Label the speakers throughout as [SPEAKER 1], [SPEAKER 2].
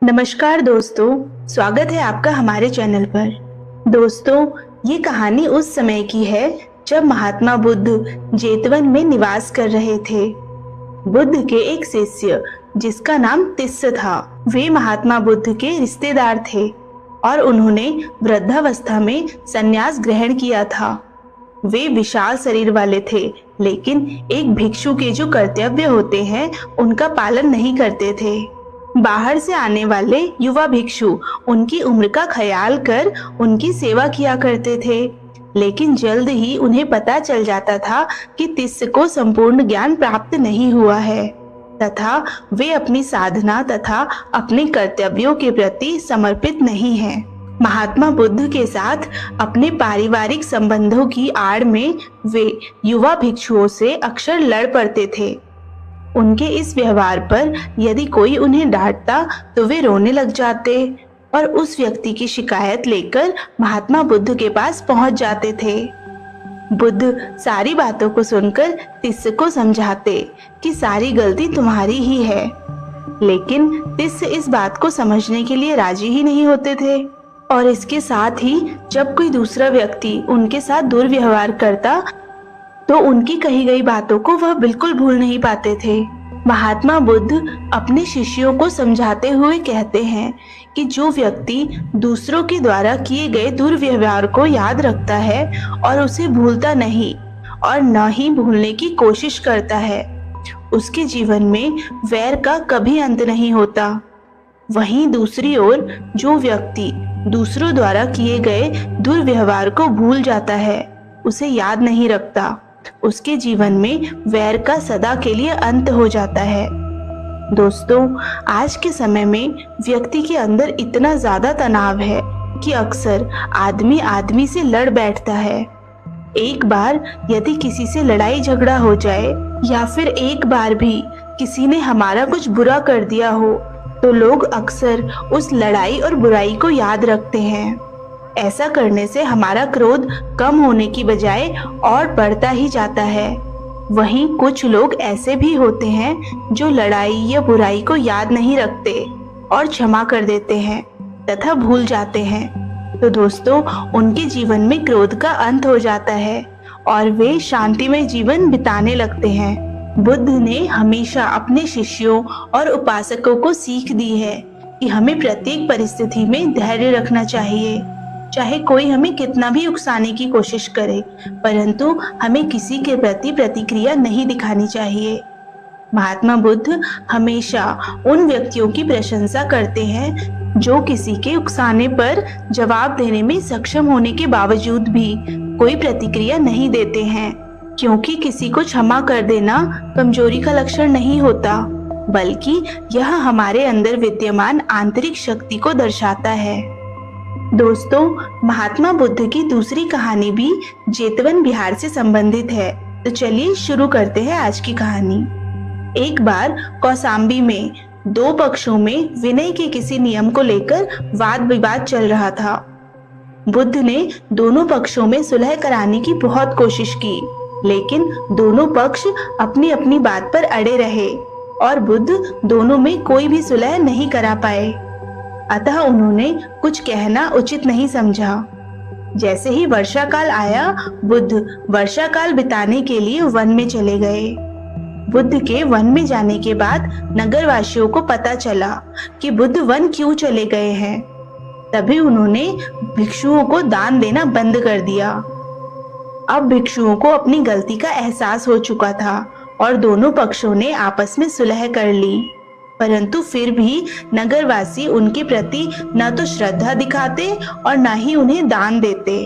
[SPEAKER 1] नमस्कार दोस्तों, स्वागत है आपका हमारे चैनल पर। दोस्तों, ये कहानी उस समय की है जब महात्मा बुद्ध जेतवन में निवास कर रहे थे। बुद्ध के एक शिष्य जिसका नाम तिस्स था, वे महात्मा बुद्ध के रिश्तेदार थे और उन्होंने वृद्धावस्था में संन्यास ग्रहण किया था। वे विशाल शरीर वाले थे, लेकिन एक भिक्षु के जो कर्तव्य होते हैं उनका पालन नहीं करते थे। बाहर से आने वाले युवा भिक्षु उनकी उम्र का ख्याल कर उनकी सेवा किया करते थे, लेकिन जल्द ही उन्हें पता चल जाता था कि तिस्स को संपूर्ण ज्ञान प्राप्त नहीं हुआ है तथा वे अपनी साधना तथा अपने कर्तव्यों के प्रति समर्पित नहीं हैं। महात्मा बुद्ध के साथ अपने पारिवारिक संबंधों की आड़ में वे युवा भिक्षुओं से अक्सर लड़ पड़ते थे। उनके इस व्यवहार पर यदि कोई उन्हें डांटता तो वे रोने लग जाते और उस व्यक्ति की शिकायत लेकर महात्मा बुद्ध के पास पहुंच जाते थे। बुद्ध सारी बातों को सुनकर तिस्स को समझाते कि सारी गलती तुम्हारी ही है, लेकिन तिस्स इस बात को समझने के लिए राजी ही नहीं होते थे। और इसके साथ ही जब कोई दूसरा व्यक्ति उनके साथ दुर्व्यवहार करता तो उनकी कही गई बातों को वह बिल्कुल भूल नहीं पाते थे। महात्मा बुद्ध अपने शिष्यों को समझाते हुए कहते हैं कि जो व्यक्ति दूसरों के द्वारा किए गए दुर्व्यवहार को याद रखता है और उसे भूलता नहीं और न ही भूलने की कोशिश करता है, उसके जीवन में वैर का कभी अंत नहीं होता। वहीं दूसरी ओर जो व्यक्ति दूसरों द्वारा किए गए दुर्व्यवहार को भूल जाता है, उसे याद नहीं रखता, उसके जीवन में वैर का सदा के लिए अंत हो जाता है। दोस्तों, आज के समय में व्यक्ति के अंदर इतना ज्यादा तनाव है कि अक्सर आदमी आदमी से लड़ बैठता है। एक बार यदि किसी से लड़ाई झगड़ा हो जाए या फिर एक बार भी किसी ने हमारा कुछ बुरा कर दिया हो तो लोग अक्सर उस लड़ाई और बुराई को याद रखते हैं। ऐसा करने से हमारा क्रोध कम होने की बजाय और बढ़ता ही जाता है। वहीं कुछ लोग ऐसे भी होते हैं जो लड़ाई या बुराई को याद नहीं रखते और क्षमा कर देते हैं तथा भूल जाते हैं। तो दोस्तों, उनके जीवन में क्रोध का अंत हो जाता है और वे शांतिमय जीवन बिताने लगते हैं। बुद्ध ने हमेशा अपने शिष्यों और उपासकों को सीख दी है कि हमें प्रत्येक परिस्थिति में धैर्य रखना चाहिए। चाहे कोई हमें कितना भी उकसाने की कोशिश करे, परंतु हमें किसी के प्रति प्रतिक्रिया नहीं दिखानी चाहिए। महात्मा बुद्ध हमेशा उन व्यक्तियों की प्रशंसा करते हैं जो किसी के उकसाने पर जवाब देने में सक्षम होने के बावजूद भी कोई प्रतिक्रिया नहीं देते हैं, क्योंकि किसी को क्षमा कर देना कमजोरी का लक्षण नहीं होता, बल्कि यह हमारे अंदर विद्यमान आंतरिक शक्ति को दर्शाता है। दोस्तों, महात्मा बुद्ध की दूसरी कहानी भी जेतवन बिहार से संबंधित है, तो चलिए शुरू करते हैं आज की कहानी। एक बार कौसाम्बी में दो पक्षों में विनय के किसी नियम को लेकर वाद विवाद चल रहा था। बुद्ध ने दोनों पक्षों में सुलह कराने की बहुत कोशिश की, लेकिन दोनों पक्ष अपनी अपनी बात पर अड़े रहे और बुद्ध दोनों में कोई भी सुलह नहीं करा पाए। अतः उन्होंने कुछ कहना उचित नहीं समझा। जैसे ही वर्षा काल आया, बुद्ध वर्षा काल बिताने के लिए वन में चले गए। बुद्ध के वन में जाने के बाद नगरवासियों को पता चला कि बुद्ध वन क्यों चले गए हैं। तभी उन्होंने भिक्षुओं को दान देना बंद कर दिया। अब भिक्षुओं को अपनी गलती का एहसास हो चुका था और दोनों पक्षों ने आपस में सुलह कर ली, परंतु फिर भी नगरवासी उनके प्रति न तो श्रद्धा दिखाते और न ही उन्हें दान देते।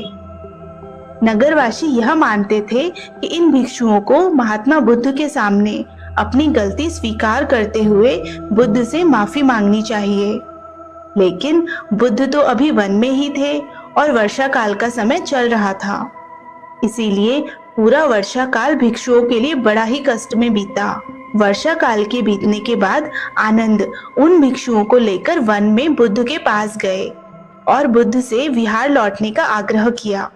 [SPEAKER 1] नगरवासी यह मानते थे कि इन भिक्षुओं को महात्मा बुद्ध के सामने अपनी गलती स्वीकार करते हुए बुद्ध से माफी मांगनी चाहिए। लेकिन बुद्ध तो अभी वन में ही थे और वर्षा काल का समय चल रहा था, इसीलिए पूरा वर्षा काल भिक्षुओं के लिए बड़ा ही कष्ट में बीता। वर्षा काल के बीतने के बाद आनंद उन भिक्षुओं को लेकर वन में बुद्ध के पास गए और बुद्ध से विहार लौटने का आग्रह किया।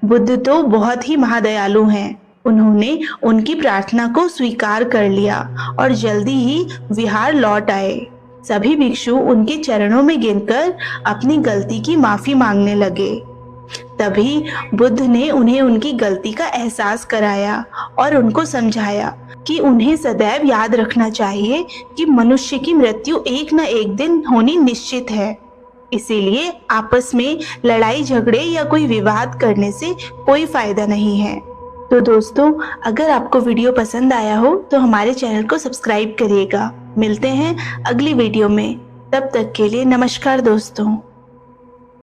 [SPEAKER 1] बुद्ध तो बहुत ही महादयालु हैं। उन्होंने उनकी प्रार्थना को स्वीकार कर लिया और जल्दी ही विहार लौट आए। सभी भिक्षु उनके चरणों में गिरकर अपनी गलती की माफी मांगने लगे। तभी बुद्ध ने उन्हें उनकी गलती का एहसास कराया और उनको समझाया कि उन्हें सदैव याद रखना चाहिए कि मनुष्य की मृत्यु एक न एक दिन होनी निश्चित है। इसीलिए आपस में लड़ाई झगड़े या कोई विवाद करने से कोई फायदा नहीं है। तो दोस्तों, अगर आपको वीडियो पसंद आया हो तो हमारे चैनल को सब्सक्राइब करिएगा। मिलते हैं अगली वीडियो में। तब तक के लिए नमस्कार दोस्तों।